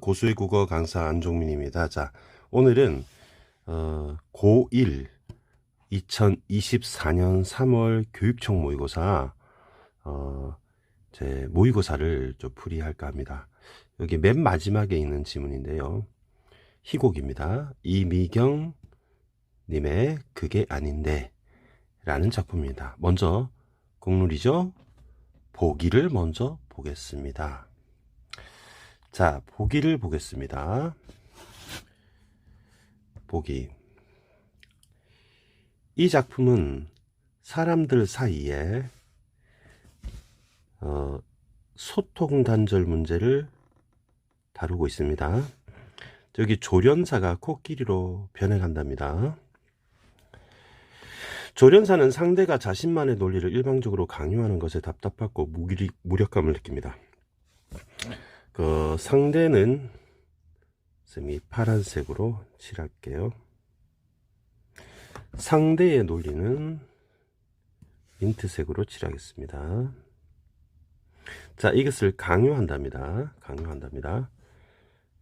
고수의 국어 강사 안종민입니다. 자, 오늘은 고1 2024년 3월 교육청 모의고사 제 모의고사를 좀 풀이할까 합니다. 여기 맨 마지막에 있는 지문인데요. 희곡입니다. 이미경 님의 그게 아닌데 라는 작품입니다. 먼저 국룰이죠. 보기를 먼저 보겠습니다. 자, 보기를 보겠습니다. 보기. 이 작품은 사람들 사이에 소통 단절 문제를 다루고 있습니다. 여기 조련사가 코끼리로 변해간답니다. 조련사는 상대가 자신만의 논리를 일방적으로 강요하는 것에 답답하고 무력감을 느낍니다. 상대는 쌤이 파란색으로 칠할게요. 상대의 논리는 민트색으로 칠하겠습니다. 자, 이것을 강요한답니다.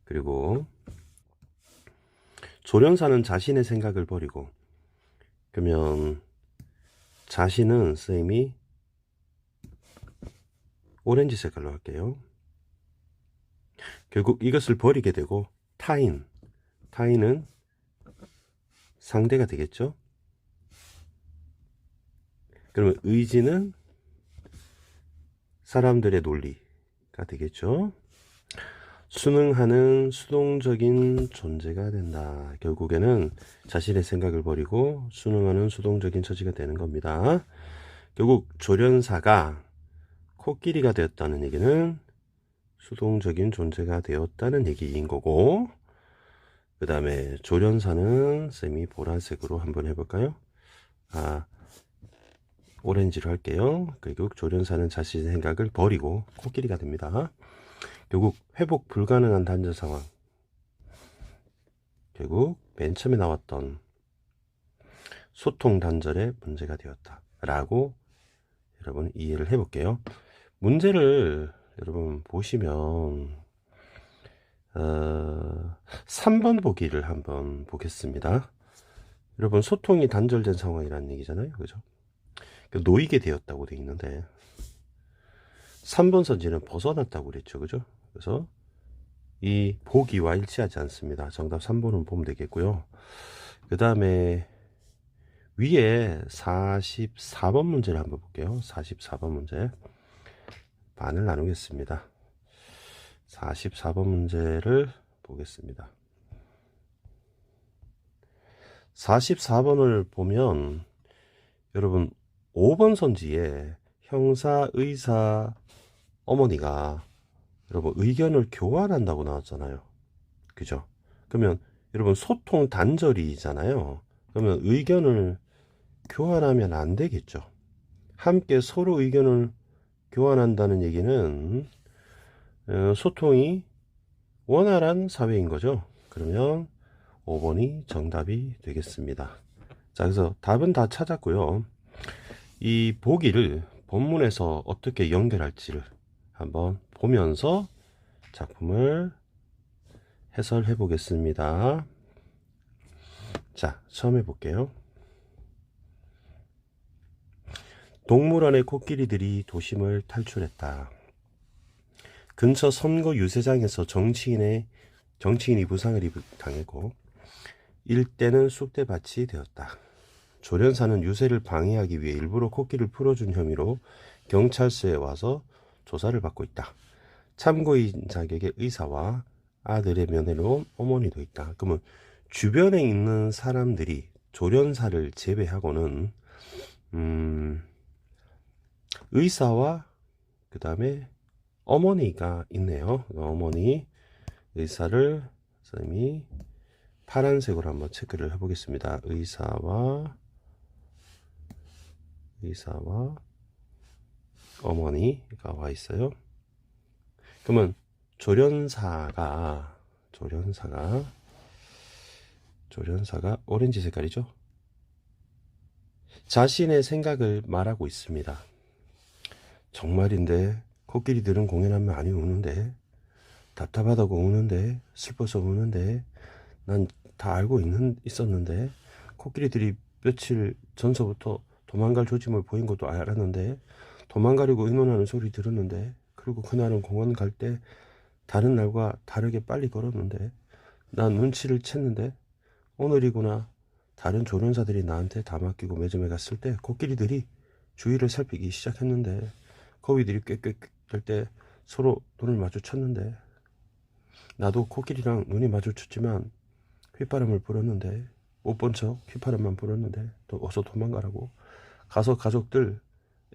그리고 조련사는 자신의 생각을 버리고, 그러면 자신은 쌤이 오렌지 색깔로 할게요. 결국 이것을 버리게 되고 타인은 상대가 되겠죠. 그러면 의지는 사람들의 논리가 되겠죠. 순응하는 수동적인 존재가 된다. 결국에는 자신의 생각을 버리고 순응하는 수동적인 처지가 되는 겁니다. 결국 조련사가 코끼리가 되었다는 얘기는 수동적인 존재가 되었다는 얘기인 거고, 그 다음에 조련사는 쌤이 보라색으로 한번 해볼까요? 오렌지로 할게요. 결국 조련사는 자신의 생각을 버리고 코끼리가 됩니다. 결국 회복 불가능한 단절 상황. 결국 맨 처음에 나왔던 소통 단절의 문제가 되었다 라고 여러분 이해를 해볼게요. 문제를 여러분 보시면 3번 보기를 한번 보겠습니다. 여러분 소통이 단절된 상황이라는 얘기잖아요. 그죠? 놓이게 되었다고 되어 있는데 3번 선지는 벗어났다고 그랬죠. 그죠? 그래서 이 보기와 일치하지 않습니다. 정답 3번은 보면 되겠고요. 그 다음에 위에 44번 문제를 한번 볼게요. 44번 문제 반을 나누겠습니다. 44번 문제를 보겠습니다. 44번을 보면 여러분 5번 선지에 형사, 의사, 어머니가 여러분 의견을 교환한다고 나왔잖아요. 그죠? 그러면 여러분 소통 단절이잖아요. 그러면 의견을 교환하면 안 되겠죠. 함께 서로 의견을 교환한다는 얘기는 소통이 원활한 사회인 거죠. 그러면 5번이 정답이 되겠습니다. 자, 그래서 답은 다 찾았고요. 이 보기를 본문에서 어떻게 연결할지를 한번 보면서 작품을 해설해 보겠습니다. 자, 처음 해볼게요. 동물원의 코끼리들이 도심을 탈출했다. 근처 선거 유세장에서 정치인이 부상을 당했고 일대는 쑥대밭이 되었다. 조련사는 유세를 방해하기 위해 일부러 코끼리를 풀어준 혐의로 경찰서에 와서 조사를 받고 있다. 참고인 자격의 의사와 아들의 면회로 어머니도 있다. 그러면 주변에 있는 사람들이 조련사를 제외하고는 의사와 그 다음에 어머니가 있네요. 어머니, 의사를 선생님이 파란색으로 한번 체크를 해보겠습니다. 의사와 어머니가 와 있어요. 그러면 조련사가 오렌지 색깔이죠. 자신의 생각을 말하고 있습니다. 정말인데 코끼리들은 공연하면 많이 우는데 답답하다고 우는데, 슬퍼서 우는데, 난 다 알고 있었는데, 코끼리들이 며칠 전서부터 도망갈 조짐을 보인 것도 알았는데, 도망가려고 의논하는 소리 들었는데, 그리고 그날은 공원 갈 때 다른 날과 다르게 빨리 걸었는데, 난 눈치를 챘는데, 오늘이구나. 다른 조련사들이 나한테 다 맡기고 매점에 갔을 때 코끼리들이 주위를 살피기 시작했는데, 거위들이 꽥꽥 될 때 서로 눈을 마주쳤는데, 나도 코끼리랑 눈이 마주쳤지만 휘파람을 불었는데, 못 본 척 휘파람만 불었는데 또 어서 도망가라고, 가서 가족들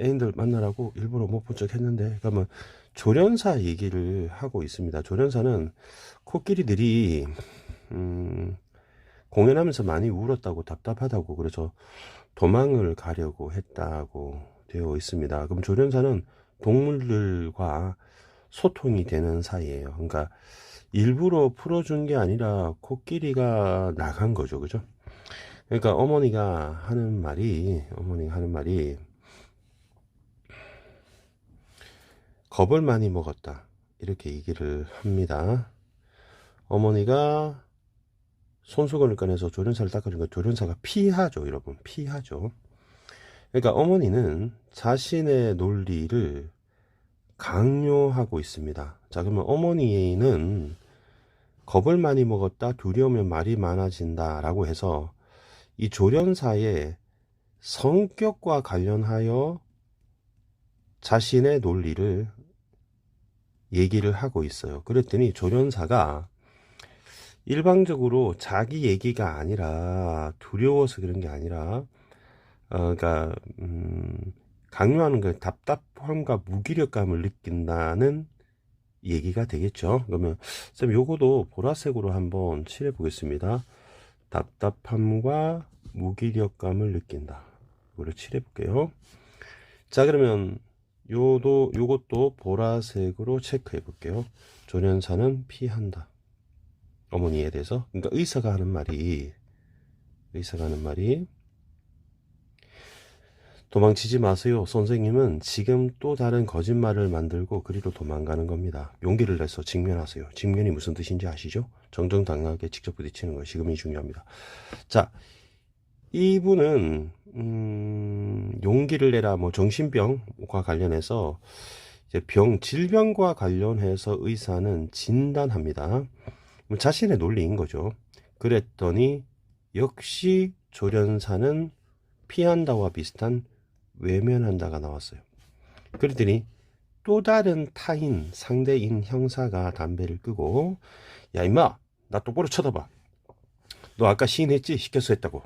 애인들 만나라고 일부러 못 본 척 했는데, 그러면 조련사 얘기를 하고 있습니다. 조련사는 코끼리들이 공연하면서 많이 울었다고, 답답하다고, 그래서 도망을 가려고 했다고 되어 있습니다. 그럼 조련사는 동물들과 소통이 되는 사이예요. 그러니까 일부러 풀어준 게 아니라 코끼리가 나간 거죠. 그죠? 그러니까 어머니가 하는 말이 겁을 많이 먹었다, 이렇게 얘기를 합니다. 어머니가 손수건을 꺼내서 조련사를 닦아주니까 조련사가 피하죠. 여러분, 피하죠. 그러니까 어머니는 자신의 논리를 강요하고 있습니다. 자, 그러면 어머니는 겁을 많이 먹었다, 두려우면 말이 많아진다 라고 해서 이 조련사의 성격과 관련하여 자신의 논리를 얘기를 하고 있어요. 그랬더니 조련사가 일방적으로 자기 얘기가 아니라, 두려워서 그런 게 아니라, 그러니까 강요하는 게 답답함과 무기력감을 느낀다는 얘기가 되겠죠. 그러면 쌤 요거도 보라색으로 한번 칠해 보겠습니다. 답답함과 무기력감을 느낀다. 이거를 칠해 볼게요. 자, 그러면 요것도 보라색으로 체크해 볼게요. 조련사는 피한다, 어머니에 대해서. 그러니까 의사가 하는 말이 도망치지 마세요. 선생님은 지금 또 다른 거짓말을 만들고 그리로 도망가는 겁니다. 용기를 내서 직면하세요. 직면이 무슨 뜻인지 아시죠? 정정당당하게 직접 부딪히는 거, 지금이 중요합니다. 자, 이분은 용기를 내라, 뭐 정신병과 관련해서 이제 질병과 관련해서 의사는 진단합니다. 자신의 논리인 거죠. 그랬더니 역시 조련사는 피한다와 비슷한 외면한다가 나왔어요. 그랬더니 또 다른 타인, 상대인 형사가 담배를 끄고, 야 임마, 나 똑바로 쳐다봐. 너 아까 시인했지? 시켜서 했다고.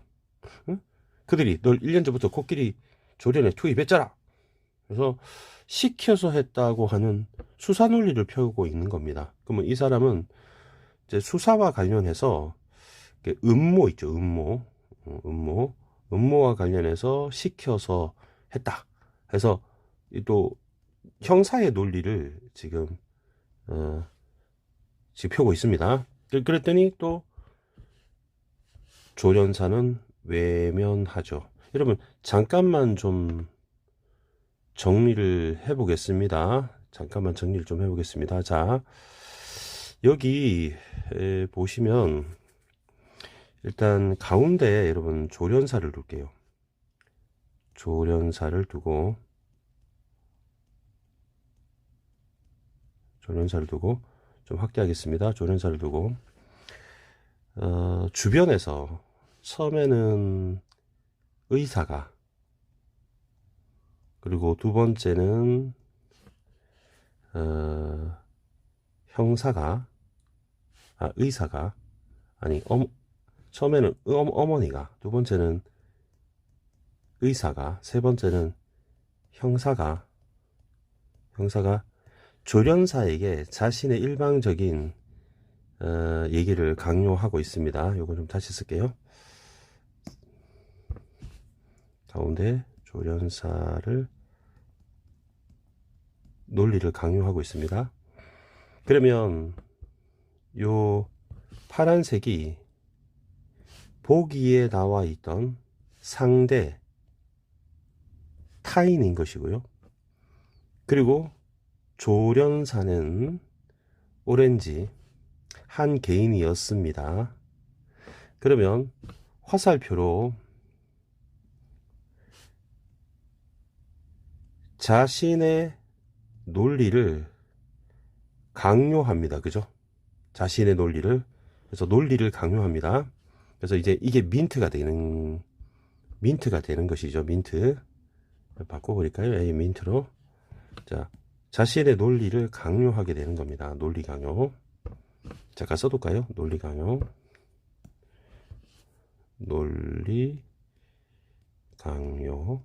응? 그들이 널 1년 전부터 코끼리 조련에 투입했잖아. 그래서 시켜서 했다고 하는 수사 논리를 펴고 있는 겁니다. 그러면 이 사람은 이제 수사와 관련해서 음모 있죠, 음모와 관련해서 시켜서 했다 해서 또 형사의 논리를 지금 펴고 있습니다. 그랬더니 또 조련사는 외면하죠. 여러분, 잠깐만 좀 정리를 해보겠습니다. 자, 여기 보시면 일단 가운데 여러분 조련사를 둘게요. 조련사를 두고 좀 확대하겠습니다. 조련사를 두고 주변에서 처음에는 의사가, 그리고 두 번째는 형사가, 의사가, 아니 처음에는 어머니가, 두 번째는 의사가, 세 번째는 형사가 조련사에게 자신의 일방적인 얘기를 강요하고 있습니다. 요거 좀 다시 쓸게요. 가운데 조련사를 논리를 강요하고 있습니다. 그러면 요 파란색이 보기에 나와 있던 상대, 타인인 것이고요. 그리고 조련사는 오렌지 한 개인이었습니다. 그러면 화살표로 자신의 논리를 강요합니다. 그죠? 자신의 논리를. 그래서 논리를 강요합니다. 그래서 이제 이게 민트가 되는 것이죠. 민트. 바꿔버릴까요? A 민트로. 자, 자신의 논리를 강요하게 되는 겁니다. 논리 강요. 잠깐 써둘까요? 논리 강요. 논리 강요.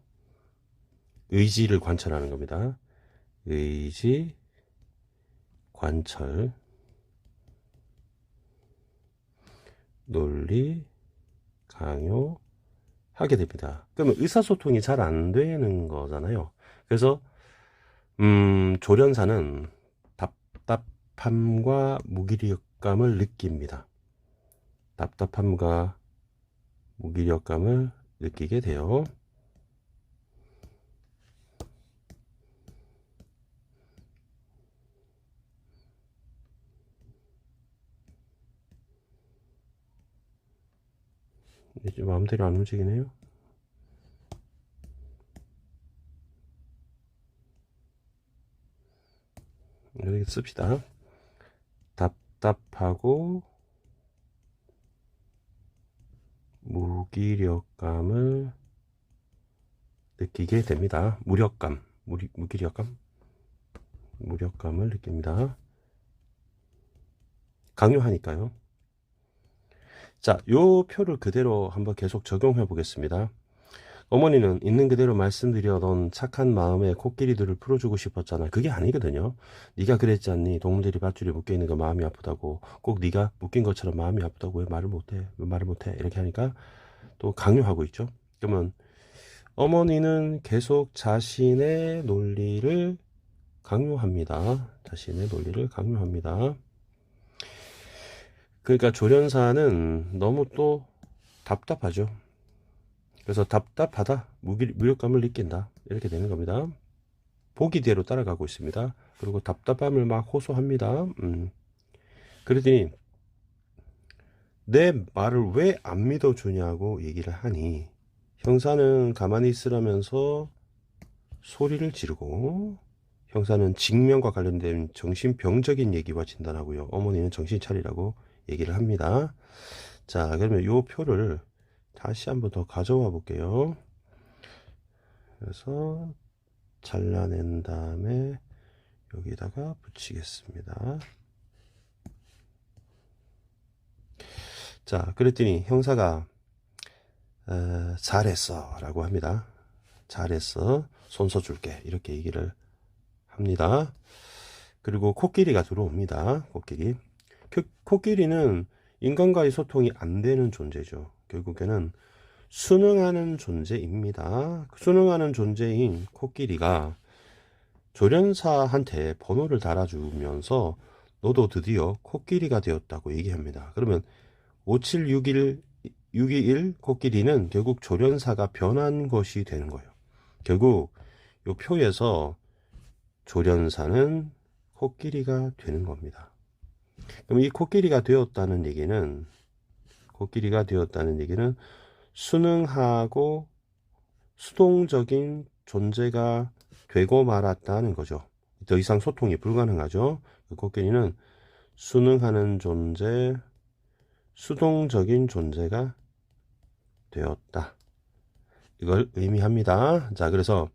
의지를 관철하는 겁니다. 의지 관철. 논리 강요 하게 됩니다. 그러면 의사소통이 잘 안 되는 거잖아요. 그래서 조련사는 답답함과 무기력감을 느낍니다. 답답함과 무기력감을 느끼게 돼요. 이제 마음대로 안 움직이네요. 여기 씁시다. 답답하고 무기력감을 느끼게 됩니다. 무력감을 느낍니다. 강요하니까요. 자, 요 표를 그대로 한번 계속 적용해 보겠습니다. 어머니는 있는 그대로 말씀드려던 착한 마음에 코끼리들을 풀어주고 싶었잖아. 그게 아니거든요. 네가 그랬지 않니? 동물들이 밧줄에 묶여있는 거 마음이 아프다고. 꼭 네가 묶인 것처럼 마음이 아프다고 왜 말을 못해? 이렇게 하니까 또 강요하고 있죠. 그러면 어머니는 계속 자신의 논리를 강요합니다. 그러니까 조련사는 너무 또 답답하죠. 그래서 답답하다, 무력감을 느낀다, 이렇게 되는 겁니다. 보기대로 따라가고 있습니다. 그리고 답답함을 막 호소합니다. 그러더니 내 말을 왜 안 믿어주냐고 얘기를 하니 형사는 가만히 있으라면서 소리를 지르고, 형사는 직면과 관련된 정신병적인 얘기와 진단하고요. 어머니는 정신 차리라고 얘기를 합니다. 자, 그러면 이 표를 다시 한번 더 가져와 볼게요. 그래서 잘라낸 다음에 여기다가 붙이겠습니다. 자, 그랬더니 형사가 잘했어 라고 합니다. 잘했어, 손 써줄게, 이렇게 얘기를 합니다. 그리고 코끼리가 들어옵니다. 코끼리는 인간과의 소통이 안 되는 존재죠. 결국에는 순응하는 존재입니다. 순응하는 존재인 코끼리가 조련사한테 번호를 달아주면서 너도 드디어 코끼리가 되었다고 얘기합니다. 그러면 57621 코끼리는 결국 조련사가 변한 것이 되는 거예요. 결국 이 표에서 조련사는 코끼리가 되는 겁니다. 그럼 이 코끼리가 되었다는 얘기는 순응하고 수동적인 존재가 되고 말았다는 거죠. 더 이상 소통이 불가능하죠. 코끼리는 순응하는 존재, 수동적인 존재가 되었다, 이걸 의미합니다. 자, 그래서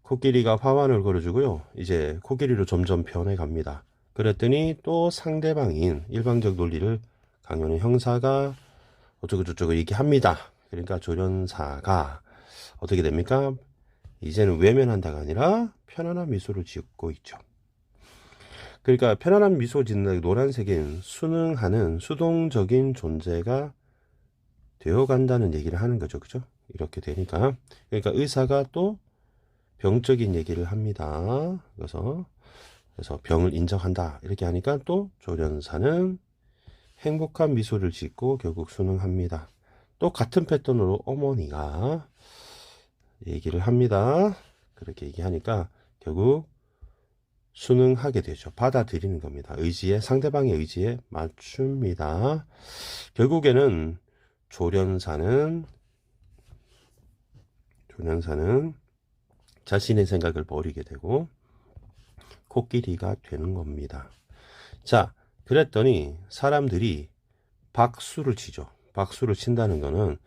코끼리가 화환을 걸어주고요. 이제 코끼리로 점점 변해갑니다. 그랬더니 또 상대방인 일방적 논리를 강요하는 형사가 어쩌고저쩌고 얘기합니다. 그러니까 조련사가 어떻게 됩니까? 이제는 외면한다가 아니라 편안한 미소를 짓고 있죠. 그러니까 편안한 미소 짓는 노란색인 순응하는 수동적인 존재가 되어간다는 얘기를 하는 거죠. 그죠? 이렇게 되니까. 그러니까 의사가 또 병적인 얘기를 합니다. 그래서 병을 인정한다, 이렇게 하니까 또 조련사는 행복한 미소를 짓고 결국 순응합니다. 또 같은 패턴으로 어머니가 얘기를 합니다. 그렇게 얘기하니까 결국 순응하게 되죠. 받아들이는 겁니다. 상대방의 의지에 맞춥니다. 결국에는 조련사는 자신의 생각을 버리게 되고 코끼리가 되는 겁니다. 자, 그랬더니 사람들이 박수를 치죠. 박수를 친다는 거는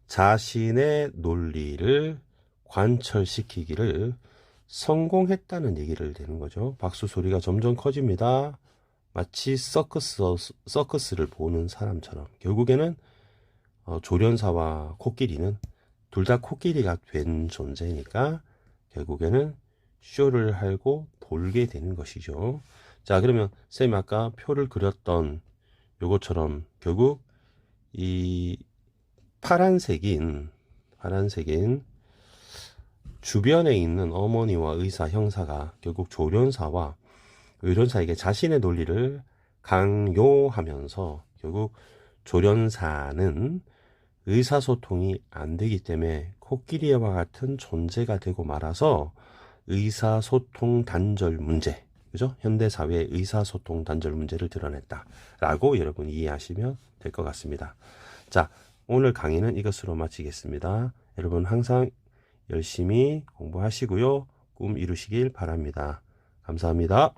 자신의 논리를 관철시키기를 성공했다는 얘기를 되는 거죠. 박수 소리가 점점 커집니다. 마치 서커스를 보는 사람처럼. 결국에는 조련사와 코끼리는 둘 다 코끼리가 된 존재니까 결국에는 쇼를 하고 돌게 되는 것이죠. 자, 그러면 쌤이 아까 표를 그렸던 요것처럼 결국 이 파란색인 주변에 있는 어머니와 의사, 형사가 결국 조련사와 의련사에게 자신의 논리를 강요하면서 결국 조련사는 의사소통이 안 되기 때문에 코끼리와 같은 존재가 되고 말아서 의사소통 단절 문제, 그죠? 현대사회의 의사소통 단절 문제를 드러냈다라고 여러분 이해하시면 될 것 같습니다. 자, 오늘 강의는 이것으로 마치겠습니다. 여러분 항상 열심히 공부하시고요. 꿈 이루시길 바랍니다. 감사합니다.